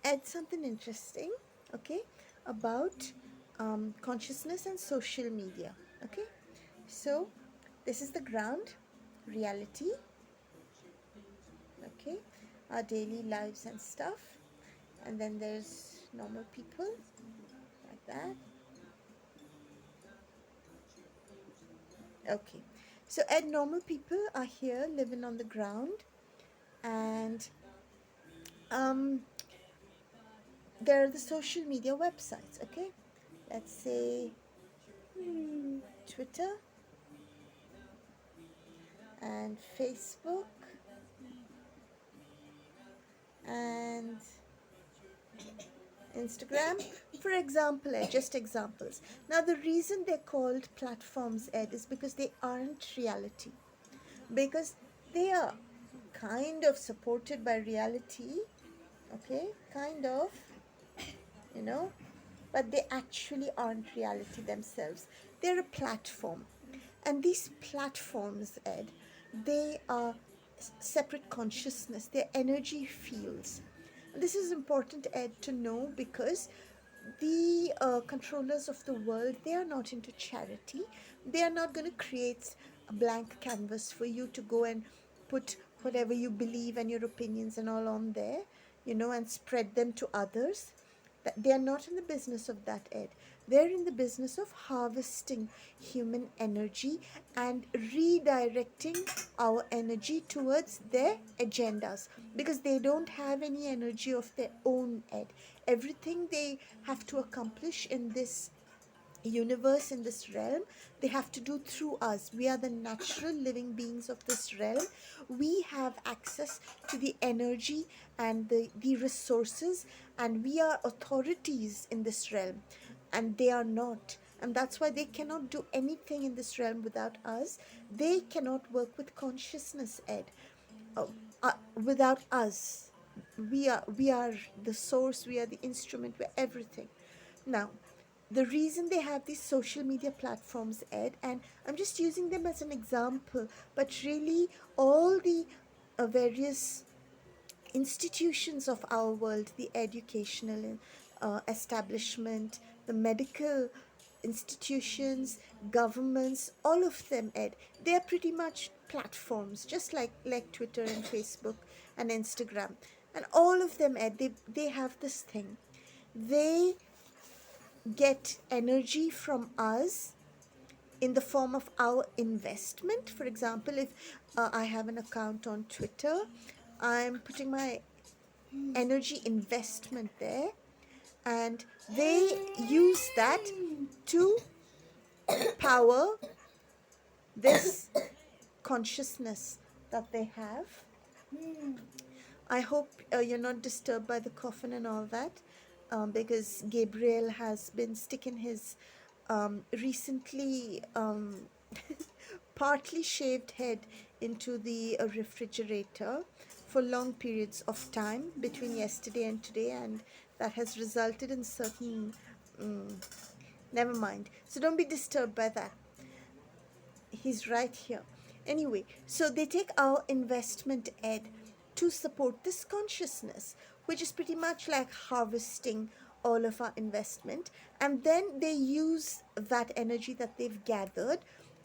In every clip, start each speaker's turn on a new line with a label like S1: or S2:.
S1: add something interesting, okay, about consciousness and social media. Okay, so this is the ground, reality, okay, our daily lives and stuff, and then there's normal people like that. Okay, so normal people are here living on the ground, and um, there are the social media websites. Okay, let's say Twitter and Facebook and Instagram, for example, just examples. Now, the reason they're called platforms, Ed, is because they aren't reality. Because they are kind of supported by reality, okay, kind of, you know, but they actually aren't reality themselves. They're a platform. And these platforms, Ed, they are separate consciousness, they're energy fields. And this is important, Ed, to know because the controllers of the world, they are not into charity. They are not going to create a blank canvas for you to go and put whatever you believe and your opinions and all on there, and spread them to others. That they are not in the business of that, Ed. They're in the business of harvesting human energy and redirecting our energy towards their agendas, because they don't have any energy of their own, Ed. Everything they have to accomplish in this universe, in this realm, they have to do through us. We are the natural living beings of this realm. We have access to the energy and the resources, and we are authorities in this realm, and they are not. And that's why they cannot do anything in this realm without us. They cannot work with consciousness, Ed, uh, without us. We are the source, we are the instrument, we're everything. Now, the reason they have these social media platforms, Ed, and I'm just using them as an example, but really all the various institutions of our world, the educational establishment, the medical institutions, governments, all of them, Ed, they are pretty much platforms, just like Twitter and Facebook and Instagram. And all of them, Ed, they have this thing. They get energy from us in the form of our investment. For example, if I have an account on Twitter, I'm putting my energy investment there, and they use that to power this consciousness that they have. I hope you're not disturbed by the coffin and all that, because Gabriel has been sticking his recently partly shaved head into the refrigerator for long periods of time between yesterday and today, and that has resulted in certain. Um, Never mind. So don't be disturbed by that. He's right here. Anyway, so they take our investment, Ed, to support this consciousness, which is pretty much like harvesting all of our investment. And then they use that energy that they've gathered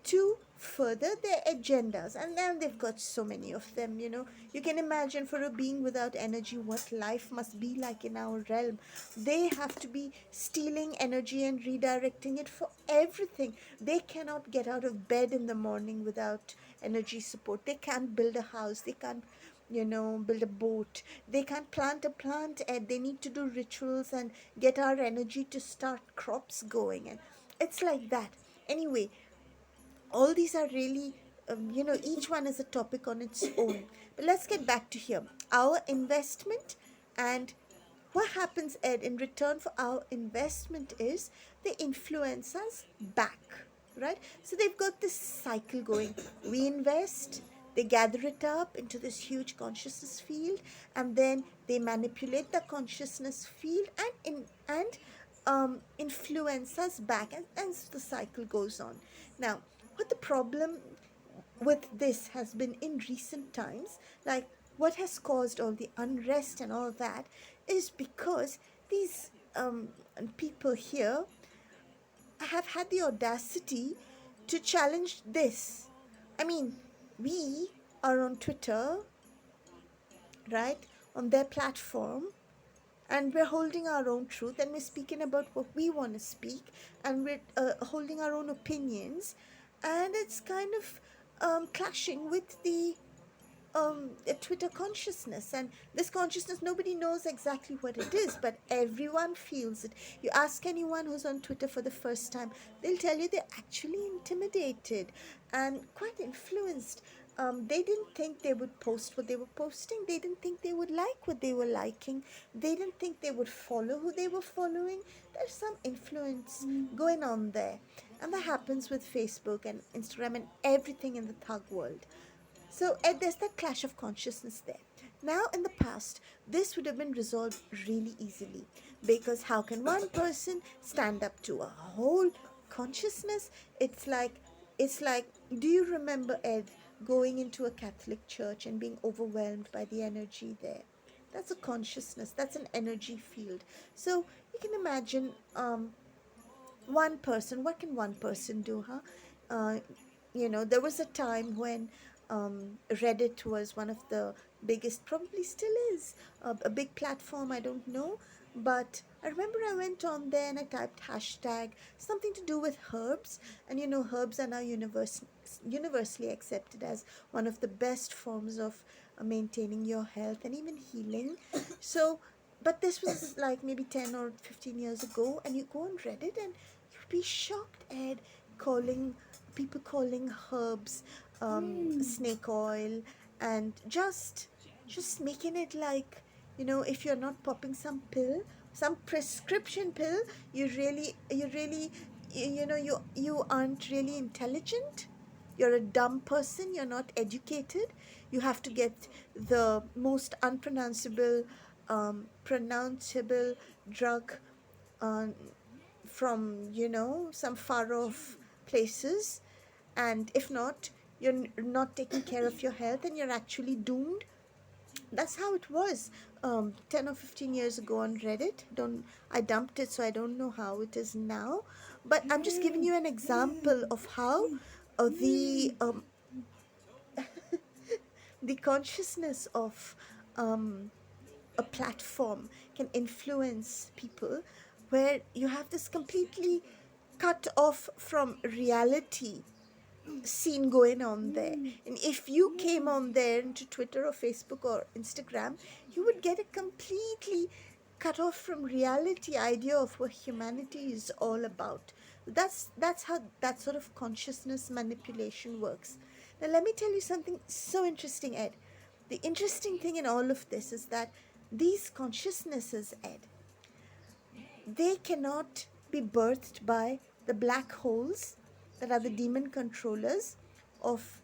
S1: to further their agendas. And then they've got so many of them, You can imagine, for a being without energy, what life must be like in our realm. They have to be stealing energy and redirecting it for everything. They cannot get out of bed in the morning without energy support. They can't build a house. They can't build a boat. They can't plant a plant, and they need to do rituals and get our energy to start crops going. And it's like that. Anyway, all these are really, each one is a topic on its own. But let's get back to here. Our investment, and what happens, Ed, in return for our investment is they influence us back, right? So they've got this cycle going. We invest, they gather it up into this huge consciousness field, and then they manipulate the consciousness field and influence us back, and the cycle goes on. Now, what the problem with this has been in recent times, like what has caused all the unrest and all that, is because these people here have had the audacity to challenge this. I mean, we are on Twitter, right, on their platform, and we're holding our own truth, and we're speaking about what we want to speak, and we're holding our own opinions, and it's kind of clashing with the Twitter consciousness. And this consciousness, nobody knows exactly what it is, but everyone feels it. You ask anyone who's on Twitter for the first time, they'll tell you they're actually intimidated and quite influenced. They didn't think they would post what they were posting. They didn't think they would like what they were liking. They didn't think they would follow who they were following. There's some influence going on there. And that happens with Facebook and Instagram and everything in the thug world. So there's that clash of consciousness there. Now, in the past, this would have been resolved really easily, because how can one person stand up to a whole consciousness? It's like, do you remember, Ed, going into a Catholic church and being overwhelmed by the energy there? That's a consciousness. That's an energy field. So you can imagine one person. What can one person do, huh? Uh, there was a time when Reddit was one of the biggest, probably still is, a big platform, I don't know. But I remember I went on there and I typed hashtag something to do with herbs. And herbs are now universally accepted as one of the best forms of maintaining your health and even healing. So, but this was like maybe 10 or 15 years ago, and you go on Reddit and you'd be shocked at people calling herbs snake oil, and just making it like, if you're not popping some prescription pill, you aren't really intelligent. You're a dumb person. You're not educated. You have to get the most pronounceable drug uh, from some far off places, and if not, you're not taking care of your health and you're actually doomed. That's how it was 10 or 15 years ago on Reddit. Don't I dumped it, so I don't know how it is now, but I'm just giving you an example of how the consciousness of a platform can influence people, where you have this completely cut off from reality scene going on there. And if you came on there into Twitter or Facebook or Instagram, you would get a completely cut off from reality idea of what humanity is all about. That's how that sort of consciousness manipulation works. Now let me tell you something so interesting, Ed. The interesting thing in all of this is that these consciousnesses, Ed, they cannot be birthed by the black holes that are the demon controllers of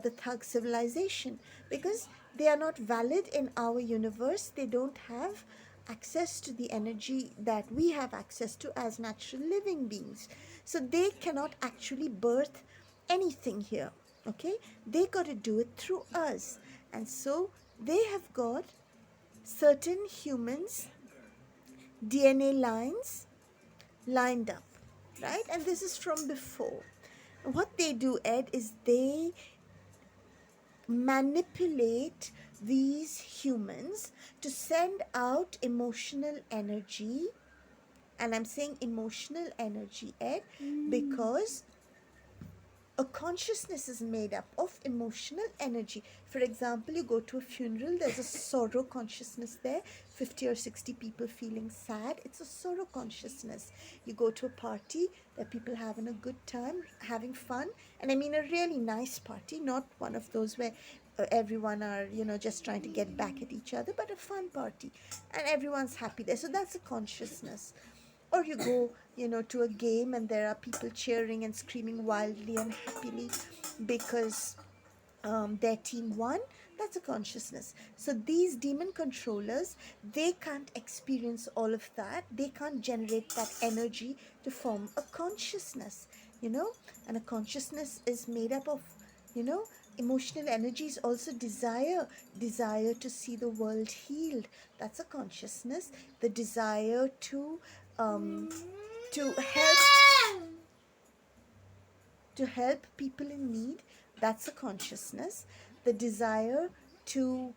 S1: the thug civilization, because they are not valid in our universe. They don't have access to the energy that we have access to as natural living beings. So they cannot actually birth anything here. Okay? They got to do it through us. And so they have got certain humans' DNA lines lined up, right? And this is from before. What they do, Ed, is they manipulate these humans to send out emotional energy. And I'm saying emotional energy, Ed, because a consciousness is made up of emotional energy. For example, you go to a funeral, there's a sorrow consciousness there, 50 or 60 people feeling sad. It's a sorrow consciousness. You go to a party, there are people having a good time, having fun, and I mean a really nice party, not one of those where everyone are, just trying to get back at each other, but a fun party, and everyone's happy there. So that's a consciousness. Or you go, to a game and there are people cheering and screaming wildly and happily because their team won. That's a consciousness. So these demon controllers, they can't experience all of that. They can't generate that energy to form a consciousness, and a consciousness is made up of, you know Emotional energy is also desire to see the world healed. That's a consciousness. The desire um, to help people in need, that's a consciousness. The desire to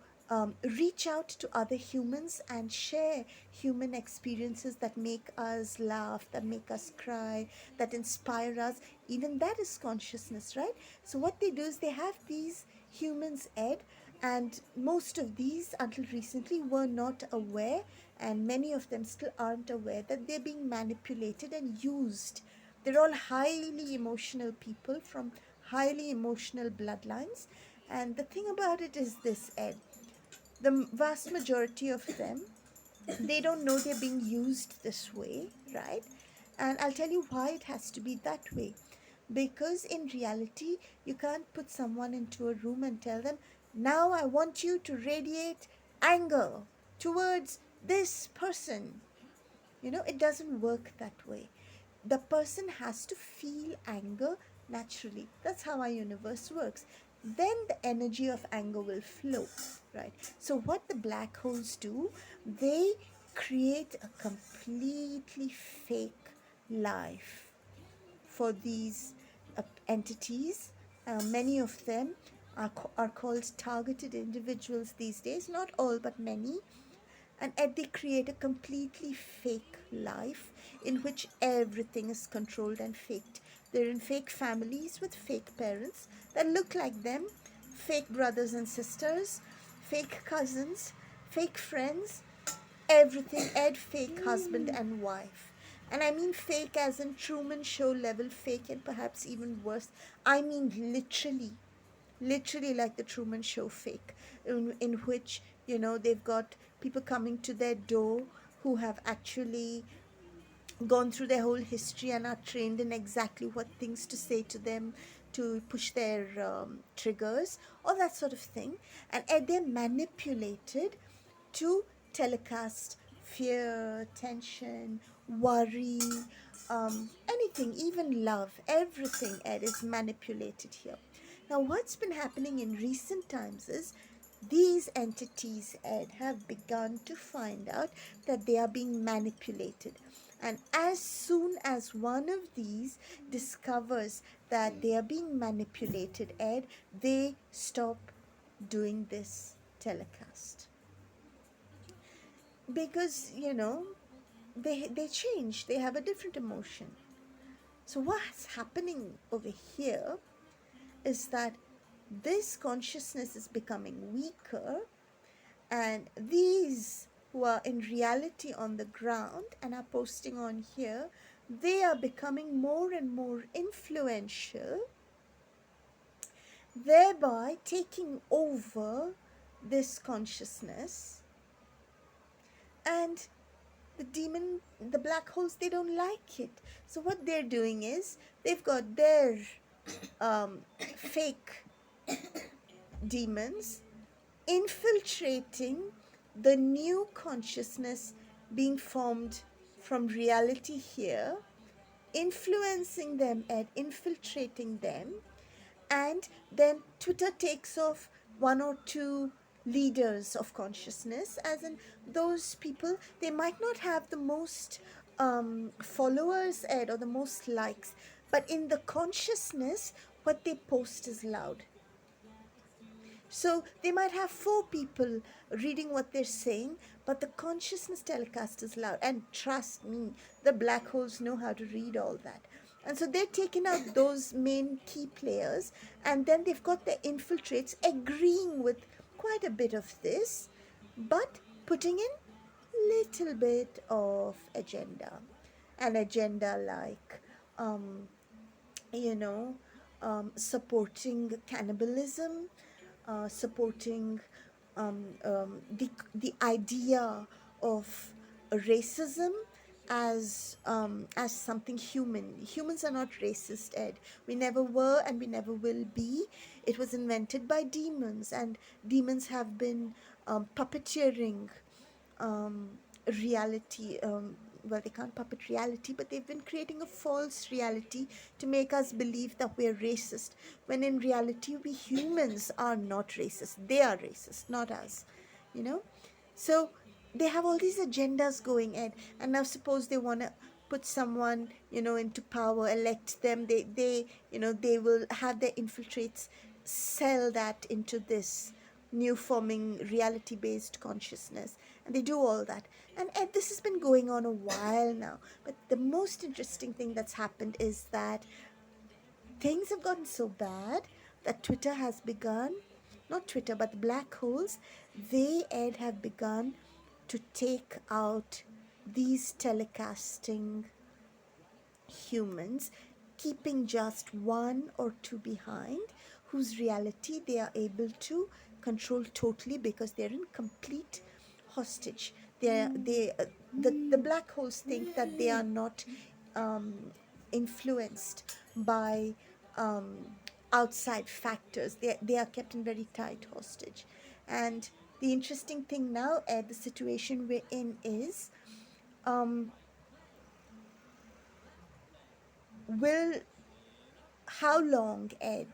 S1: reach out to other humans and share human experiences that make us laugh, that make us cry, that inspire us, even that is consciousness, right? So what they do is they have these humans, Ed, and most of these until recently were not aware, and many of them still aren't aware that they're being manipulated and used. They're all highly emotional people from highly emotional bloodlines. And the thing about it is this, Ed, the vast majority of them, they don't know they're being used this way, right? And I'll tell you why it has to be that way. Because in reality, you can't put someone into a room and tell them, now I want you to radiate anger towards this person. It doesn't work that way. The person has to feel anger naturally. That's how our universe works. Then the energy of anger will flow, right? So, what the black holes do, they create a completely fake life for these entities. Many of them are called targeted individuals these days, not all, but many. And yet they create a completely fake life in which everything is controlled and faked. They're in fake families with fake parents that look like them, fake brothers and sisters, fake cousins, fake friends, everything. Ed, fake husband and wife. And I mean fake as in Truman Show level fake, and perhaps even worse. I mean literally like the Truman Show fake, in which, they've got people coming to their door who have actually gone through their whole history and are trained in exactly what things to say to them to push their triggers, all that sort of thing. And they're manipulated to telecast fear, tension, worry, anything, even love, everything, Ed, is manipulated here. Now, what's been happening in recent times is these entities, Ed, have begun to find out that they are being manipulated. And as soon as one of these discovers that they are being manipulated, Ed, they stop doing this telecast. Because, they change, they have a different emotion. So, what's happening over here is that this consciousness is becoming weaker, and these who are in reality on the ground and are posting on here, they are becoming more and more influential, thereby taking over this consciousness. And the black holes, they don't like it. So what they're doing is they've got their fake demons infiltrating the new consciousness being formed from reality here, influencing them and infiltrating them. And then Twitter takes off one or two leaders of consciousness, as in those people, they might not have the most followers, Ed, or the most likes, but in the consciousness, what they post is loud. So they might have 4 people reading what they're saying, but the consciousness telecast is loud. And trust me, the black holes know how to read all that. And so they're taking out those main key players, and then they've got the infiltrates agreeing with quite a bit of this, but putting in little bit of agenda. An agenda like, you know, supporting cannibalism, supporting the idea of racism as something human. Humans are not racist, Ed. We never were and we never will be. It was invented by demons, and demons have been puppeteering reality, well, they can't puppet reality, but they've been creating a false reality to make us believe that we're racist, when in reality we humans are not racist. They are racist, not us, you know. So they have all these agendas going in, and now suppose they want to put someone, into power, elect them, they they will have their infiltrates sell that into this new forming reality based consciousness, and they do all that. And this has been going on a while now, but the most interesting thing that's happened is that things have gotten so bad that Twitter has begun, not Twitter, but the black holes, they, Ed, have begun to take out these telecasting humans, keeping just one or two behind, whose reality they are able to control totally because they're in complete hostage. The black holes think that they are not um, influenced by um, outside factors. They are kept in very tight hostage. And the interesting thing now, Ed, the situation we're in is, um, will how long, Ed,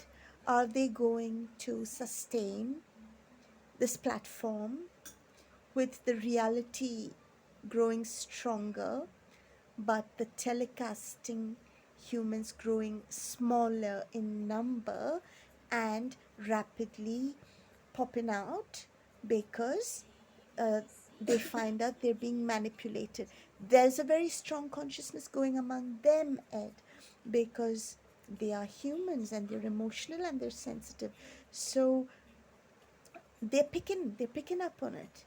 S1: are they going to sustain this platform with the reality growing stronger, but the telecasting humans growing smaller in number and rapidly popping out because uh, they find out they're being manipulated? There's a very strong consciousness going among them, Ed, because they are humans and they're emotional and they're sensitive. So they're picking up on it.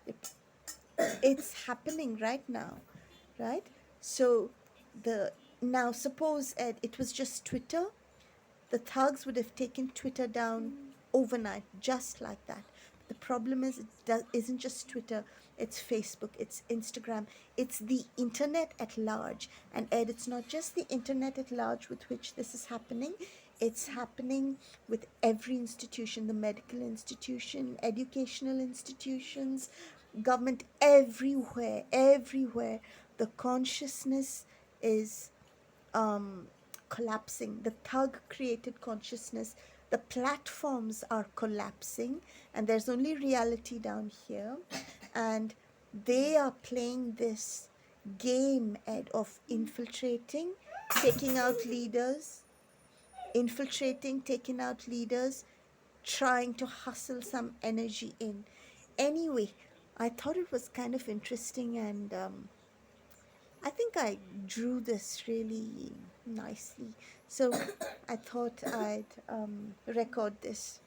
S1: It's happening right now, right? So the now suppose, Ed, it was just Twitter, the thugs would have taken Twitter down overnight, just like that. The problem is, isn't just Twitter, it's Facebook, it's Instagram, it's the internet at large. And Ed, it's not just the internet at large with which this is happening, it's happening with every institution, the medical institution, educational institutions, government, everywhere, everywhere. The consciousness is collapsing. The thug created consciousness, the platforms are collapsing, and there's only reality down here. And they are playing this game, Ed, of infiltrating, taking out leaders, infiltrating, taking out leaders, trying to hustle some energy in. Anyway, I thought it was kind of interesting, and I think I drew this really nicely. So I thought I'd record this.